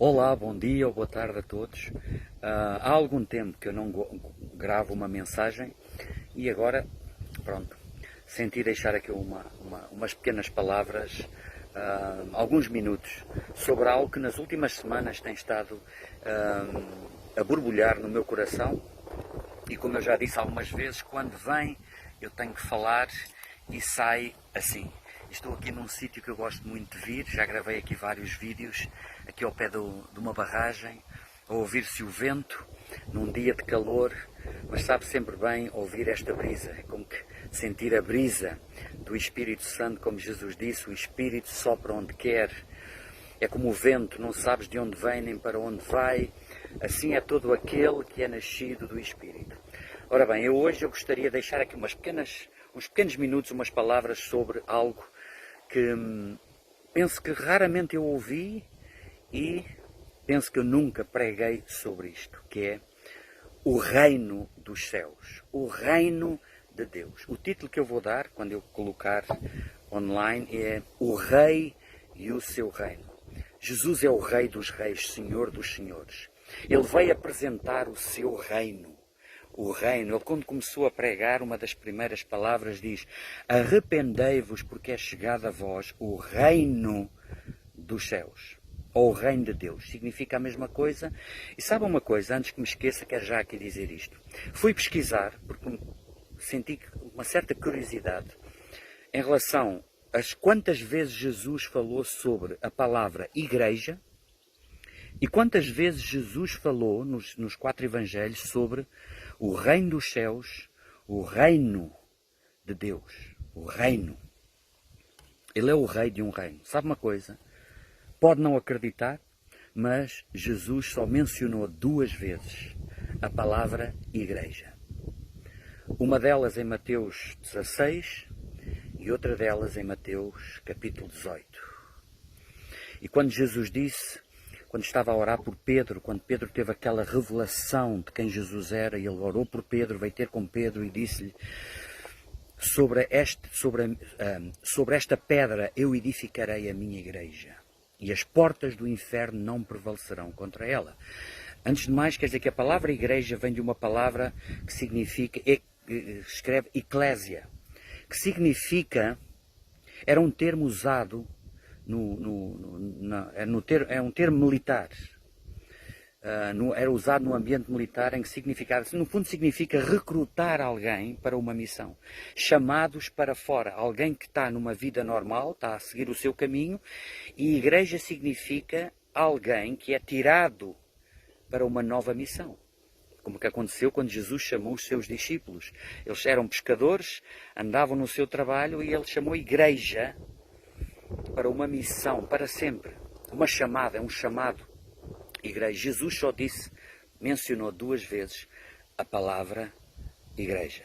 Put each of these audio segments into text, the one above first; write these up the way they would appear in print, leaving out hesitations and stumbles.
Olá, bom dia ou boa tarde a todos. Há algum tempo que eu não gravo uma mensagem e agora, pronto, senti deixar aqui umas pequenas palavras, alguns minutos, sobre algo que nas últimas semanas tem estado a borbulhar no meu coração e, como eu já disse algumas vezes, quando vem eu tenho que falar e sai assim. Estou aqui num sítio que eu gosto muito de vir, já gravei aqui vários vídeos, aqui ao pé de uma barragem, a ouvir-se o vento, num dia de calor, mas sabe sempre bem ouvir esta brisa, é como que sentir a brisa do Espírito Santo, como Jesus disse, o Espírito sopra onde quer, é como o vento, não sabes de onde vem nem para onde vai, assim é todo aquele que é nascido do Espírito. Ora bem, hoje eu gostaria de deixar aqui uns pequenos minutos, umas palavras sobre algo que penso que raramente eu ouvi e penso que eu nunca preguei sobre isto, que é o reino dos céus, o reino de Deus. O título que eu vou dar, quando eu colocar online, é O Rei e o Seu Reino. Jesus é o Rei dos Reis, Senhor dos Senhores. Ele veio apresentar o seu reino. O reino, ele quando começou a pregar, uma das primeiras palavras diz: arrependei-vos porque é chegado a vós o reino dos céus, ou o reino de Deus. Significa a mesma coisa. E sabe uma coisa, antes que me esqueça, quero já aqui dizer isto. Fui pesquisar, porque senti uma certa curiosidade em relação a quantas vezes Jesus falou sobre a palavra igreja e quantas vezes Jesus falou nos 4 evangelhos sobre o reino dos céus, o reino de Deus, o reino. Ele é o rei de um reino. Sabe uma coisa? Pode não acreditar, mas Jesus só mencionou 2 vezes a palavra igreja. Uma delas em Mateus 16 e outra delas em Mateus capítulo 18. E quando Jesus disse, quando estava a orar por Pedro, quando Pedro teve aquela revelação de quem Jesus era, e ele orou por Pedro, veio ter com Pedro e disse-lhe: sobre esta pedra eu edificarei a minha igreja, e as portas do inferno não prevalecerão contra ela. Antes de mais, quer dizer que a palavra igreja vem de uma palavra que significa, escreve eclésia, que significa, era um termo usado, é um termo militar, era usado no ambiente militar, em que significava, no fundo significa recrutar alguém para uma missão, chamados para fora, alguém que está numa vida normal, está a seguir o seu caminho, e igreja significa alguém que é tirado para uma nova missão. Como que aconteceu quando Jesus chamou os seus discípulos. Eles eram pescadores, andavam no seu trabalho e ele chamou a igreja para uma missão, para sempre. Uma chamada, é um chamado. Igreja. Jesus só mencionou 2 vezes a palavra igreja.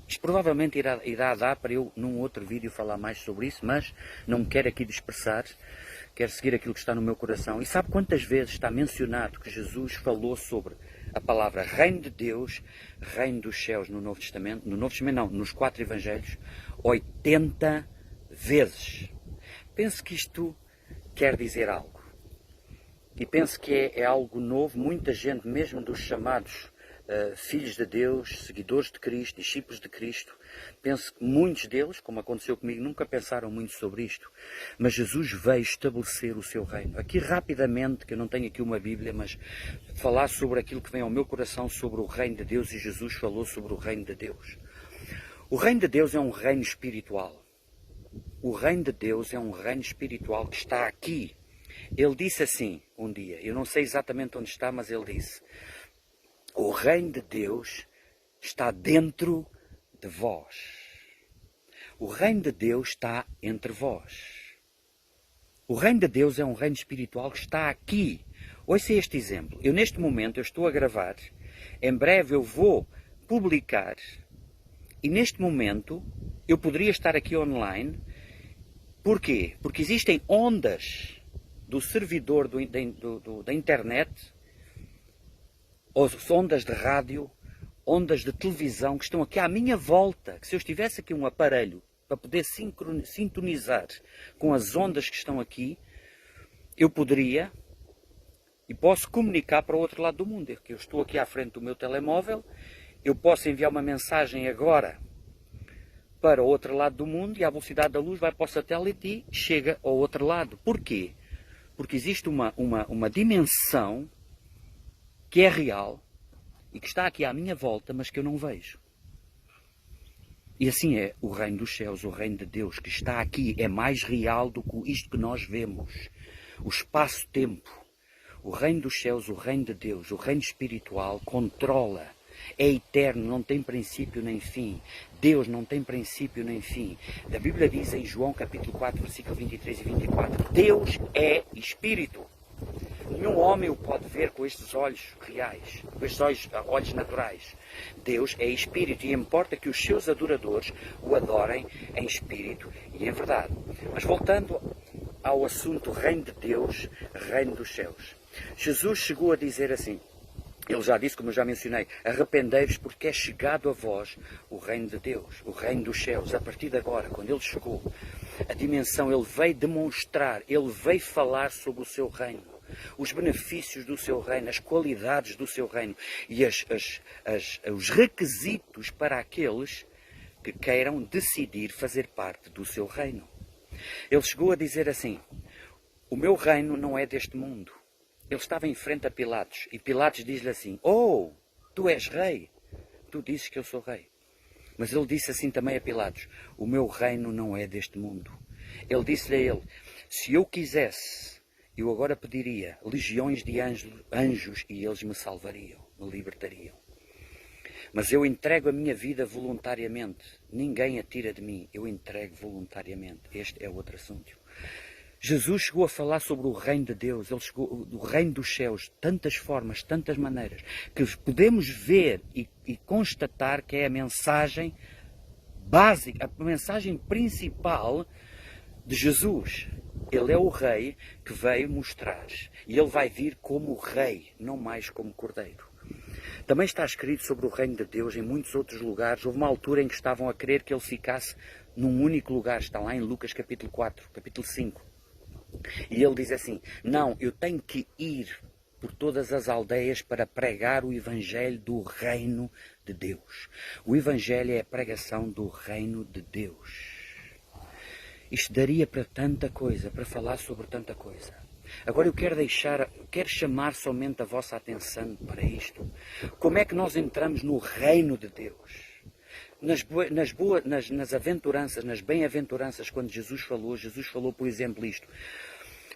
Isto provavelmente irá dar para eu, num outro vídeo, falar mais sobre isso, mas não me quero aqui dispersar, quero seguir aquilo que está no meu coração. E sabe quantas vezes está mencionado que Jesus falou sobre a palavra reino de Deus, reino dos céus no Novo Testamento? No Novo Testamento não, nos 4 evangelhos, 80 vezes. Penso que isto quer dizer algo. E penso que é algo novo. Muita gente, mesmo dos chamados filhos de Deus, seguidores de Cristo, discípulos de Cristo, penso que muitos deles, como aconteceu comigo, nunca pensaram muito sobre isto. Mas Jesus veio estabelecer o seu reino. Aqui rapidamente, que eu não tenho aqui uma Bíblia, mas falar sobre aquilo que vem ao meu coração sobre o reino de Deus, e Jesus falou sobre o reino de Deus. O reino de Deus é um reino espiritual. O reino de Deus é um reino espiritual que está aqui. Ele disse assim um dia, eu não sei exatamente onde está, mas ele disse: o reino de Deus está dentro de vós. O reino de Deus está entre vós. O reino de Deus é um reino espiritual que está aqui. Ouça este exemplo. Eu neste momento eu estou a gravar, em breve eu vou publicar, e neste momento eu poderia estar aqui online. Porquê? Porque existem ondas do servidor da internet, ou ondas de rádio, ondas de televisão que estão aqui à minha volta, que se eu tivesse aqui um aparelho para poder sintonizar com as ondas que estão aqui, eu poderia E posso comunicar para o outro lado do mundo. Eu estou aqui à frente do meu telemóvel, eu posso enviar uma mensagem agora para o outro lado do mundo e a velocidade da luz vai para o satélite e chega ao outro lado. Porquê? Porque existe uma dimensão que é real e que está aqui à minha volta, mas que eu não vejo. E assim é o reino dos céus, o reino de Deus, que está aqui, é mais real do que isto que nós vemos. O espaço-tempo, o reino dos céus, o reino de Deus, o reino espiritual, controla. É eterno, não tem princípio nem fim. Deus não tem princípio nem fim. A Bíblia diz em João capítulo 4, versículo 23 e 24, Deus é Espírito. Nenhum homem o pode ver com estes olhos reais, com estes olhos naturais. Deus é Espírito e importa que os seus adoradores o adorem em Espírito e em verdade. Mas voltando ao assunto reino de Deus, reino dos céus. Jesus chegou a dizer assim, ele já disse, como eu já mencionei, arrependei-vos porque é chegado a vós o reino de Deus, o reino dos céus. A partir de agora, quando ele chegou, a dimensão, ele veio demonstrar, ele veio falar sobre o seu reino, os benefícios do seu reino, as qualidades do seu reino e os requisitos para aqueles que queiram decidir fazer parte do seu reino. Ele chegou a dizer assim, o meu reino não é deste mundo. Ele estava em frente a Pilatos e Pilatos diz-lhe assim, oh, tu és rei, tu dizes que eu sou rei. Mas ele disse assim também a Pilatos, o meu reino não é deste mundo. Ele disse-lhe a ele, se eu quisesse, eu agora pediria legiões de anjos e eles me salvariam, me libertariam. Mas eu entrego a minha vida voluntariamente. Ninguém a tira de mim, eu entrego voluntariamente. Este é outro assunto. Jesus chegou a falar sobre o reino de Deus, ele chegou, do reino dos céus, tantas formas, tantas maneiras, que podemos ver e constatar que é a mensagem básica, a mensagem principal de Jesus. Ele é o rei que veio mostrar. E ele vai vir como rei, não mais como cordeiro. Também está escrito sobre o reino de Deus em muitos outros lugares. Houve uma altura em que estavam a querer que ele ficasse num único lugar. Está lá em Lucas capítulo 4, capítulo 5. E ele diz assim, não, eu tenho que ir por todas as aldeias para pregar o Evangelho do reino de Deus. O Evangelho é a pregação do reino de Deus. Isto daria para tanta coisa, para falar sobre tanta coisa. Agora eu quero chamar somente a vossa atenção para isto. Como é que nós entramos no reino de Deus? Nas aventuranças, nas bem-aventuranças, quando Jesus falou, por exemplo, isto.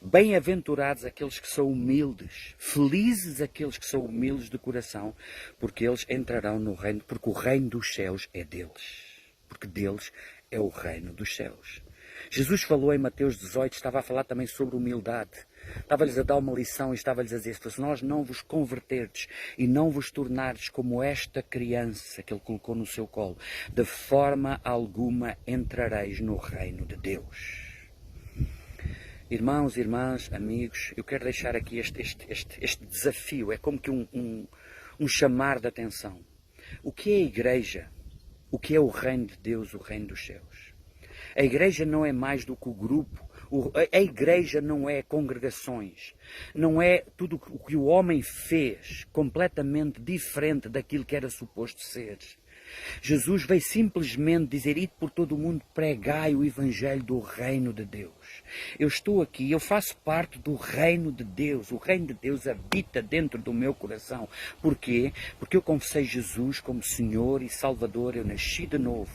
Bem-aventurados aqueles que são humildes, felizes aqueles que são humildes de coração, porque eles entrarão no reino, porque o reino dos céus é deles. Porque deles é o reino dos céus. Jesus falou em Mateus 18, estava a falar também sobre humildade. Estava-lhes a dar uma lição e estava-lhes a dizer, se nós não vos converterdes e não vos tornardes como esta criança que ele colocou no seu colo, de forma alguma entrareis no reino de Deus. Irmãos, irmãs, amigos, eu quero deixar aqui este desafio, é como que um chamar de atenção. O que é a igreja? O que é o reino de Deus, o reino dos céus? A igreja não é mais do que o grupo. A igreja não é congregações. Não é tudo o que o homem fez completamente diferente daquilo que era suposto ser. Jesus veio simplesmente dizer, ide por todo o mundo, pregai o Evangelho do reino de Deus. Eu estou aqui, eu faço parte do reino de Deus. O reino de Deus habita dentro do meu coração. Porquê? Porque eu confessei Jesus como Senhor e Salvador. Eu nasci de novo.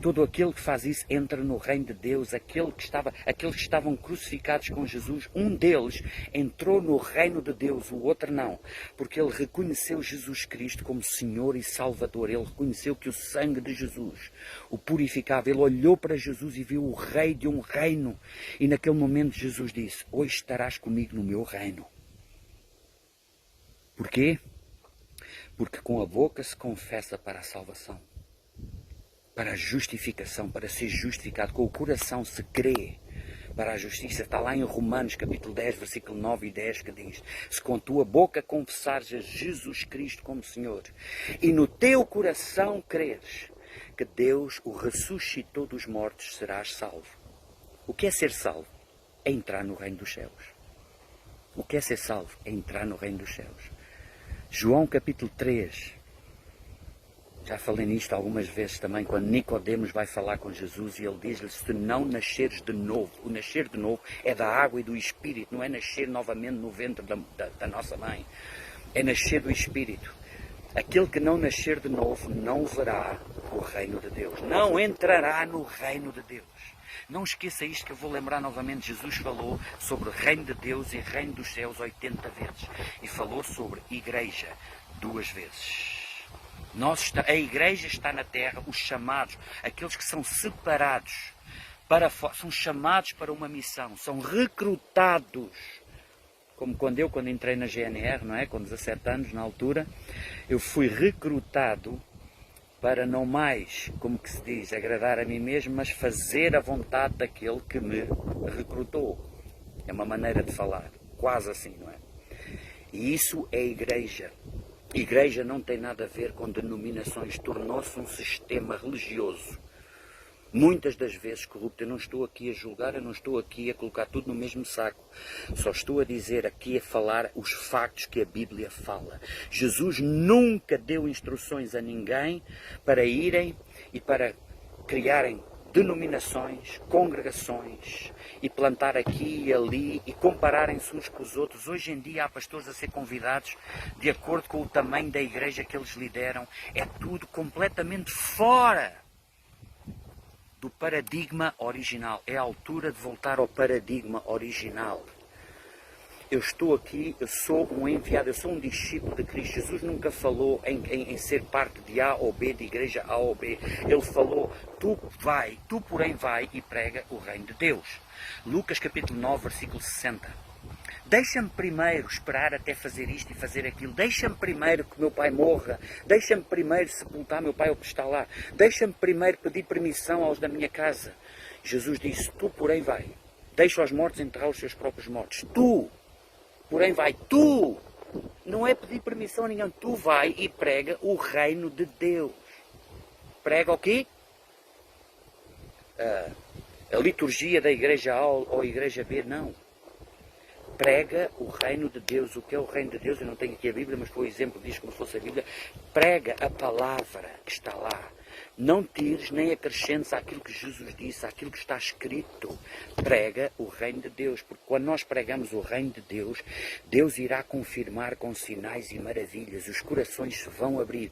Todo aquele que faz isso entra no reino de Deus. Aqueles que estavam crucificados com Jesus, um deles entrou no reino de Deus, o outro não. Porque ele reconheceu Jesus Cristo como Senhor e Salvador. Ele reconheceu que o sangue de Jesus o purificava. Ele olhou para Jesus e viu o rei de um reino. E naquele momento Jesus disse, hoje estarás comigo no meu reino. Porquê? Porque com a boca se confessa para a salvação, para a justificação, para ser justificado. Com o coração se crê para a justiça. Está lá em Romanos capítulo 10, versículo 9 e 10 que diz, se com tua boca confessares a Jesus Cristo como Senhor e no teu coração creres que Deus o ressuscitou dos mortos, serás salvo. O que é ser salvo? É entrar no reino dos céus. O que é ser salvo? É entrar no reino dos céus. João capítulo 3. Já falei nisto algumas vezes também, quando Nicodemos vai falar com Jesus e ele diz-lhe, se não nasceres de novo, o nascer de novo é da água e do Espírito, não é nascer novamente no ventre da nossa mãe, é nascer do Espírito. Aquele que não nascer de novo não verá o reino de Deus, não entrará no reino de Deus. Não esqueça isto que eu vou lembrar novamente. Jesus falou sobre o reino de Deus e reino dos céus 80 vezes. E falou sobre igreja 2 vezes. A igreja está na terra, os chamados, aqueles que são separados, são chamados para uma missão, são recrutados. Como quando entrei na GNR, não é? Com 17 anos, na altura, eu fui recrutado para não mais, como que se diz, agradar a mim mesmo, mas fazer a vontade daquele que me recrutou. É uma maneira de falar, quase assim, não é? E isso é igreja. Igreja não tem nada a ver com denominações, tornou-se um sistema religioso. Muitas das vezes corrupto. Eu não estou aqui a julgar, eu não estou aqui a colocar tudo no mesmo saco. Só estou a dizer aqui, a falar os factos que a Bíblia fala. Jesus nunca deu instruções a ninguém para irem e para criarem denominações, congregações e plantar aqui e ali e compararem-se uns com os outros. Hoje em dia há pastores a ser convidados de acordo com o tamanho da igreja que eles lideram. É tudo completamente fora do paradigma original. É a altura de voltar ao paradigma original. Eu estou aqui, eu sou um enviado, eu sou um discípulo de Cristo. Jesus nunca falou em ser parte de A ou B, de igreja A ou B. Ele falou, tu porém vai e prega o reino de Deus. Lucas capítulo 9, versículo 60. Deixa-me primeiro esperar até fazer isto e fazer aquilo. Deixa-me primeiro que meu pai morra. Deixa-me primeiro sepultar meu pai ou que está lá. Deixa-me primeiro pedir permissão aos da minha casa. Jesus disse, tu porém vai. Deixa os mortos enterrar os seus próprios mortos. Tu, porém vai. Tu. Não é pedir permissão a ninguém. Tu vai e prega o reino de Deus. Prega o quê? A liturgia da igreja A ou igreja B, não. Prega o reino de Deus. O que é o reino de Deus? Eu não tenho aqui a Bíblia, mas foi o exemplo disso como se fosse a Bíblia. Prega a palavra que está lá. Não tires nem acrescentes àquilo que Jesus disse, àquilo que está escrito. Prega o reino de Deus, porque quando nós pregamos o reino de Deus, Deus irá confirmar com sinais e maravilhas. Os corações se vão abrir.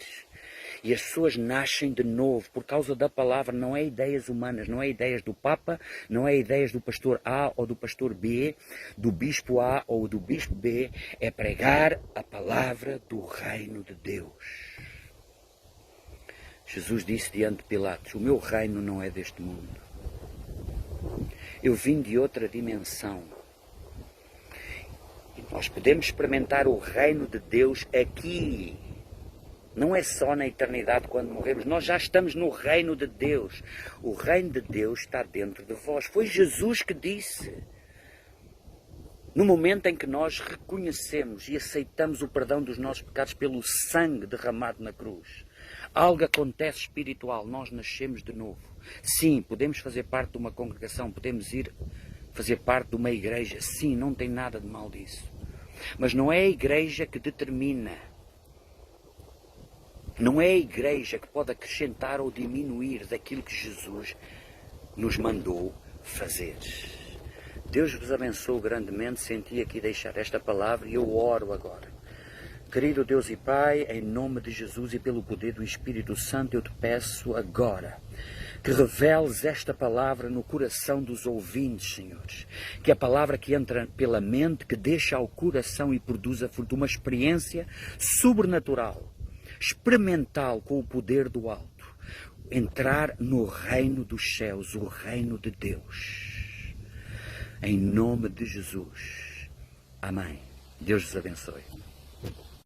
E as pessoas nascem de novo por causa da palavra. Não é ideias humanas, não é ideias do Papa, não é ideias do pastor A ou do pastor B, do bispo A ou do bispo B. É pregar a palavra do reino de Deus. Jesus disse diante de Pilatos, o meu reino não é deste mundo. Eu vim de outra dimensão. E nós podemos experimentar o reino de Deus aqui. Não é só na eternidade quando morremos. Nós já estamos no reino de Deus. O reino de Deus está dentro de vós. Foi Jesus que disse. No momento em que nós reconhecemos e aceitamos o perdão dos nossos pecados pelo sangue derramado na cruz, algo acontece espiritual. Nós nascemos de novo. Sim, podemos fazer parte de uma congregação. Podemos ir fazer parte de uma igreja. Sim, não tem nada de mal disso. Mas não é a igreja que determina. Não é a igreja que pode acrescentar ou diminuir daquilo que Jesus nos mandou fazer. Deus vos abençoe grandemente. Senti aqui deixar esta palavra e eu oro agora. Querido Deus e Pai, em nome de Jesus e pelo poder do Espírito Santo, eu te peço agora que reveles esta palavra no coração dos ouvintes, senhores. Que a palavra que entra pela mente, que deixa ao coração e produza fruto, uma experiência sobrenatural, experimental com o poder do alto, entrar no reino dos céus, o reino de Deus, em nome de Jesus, amém. Deus vos abençoe.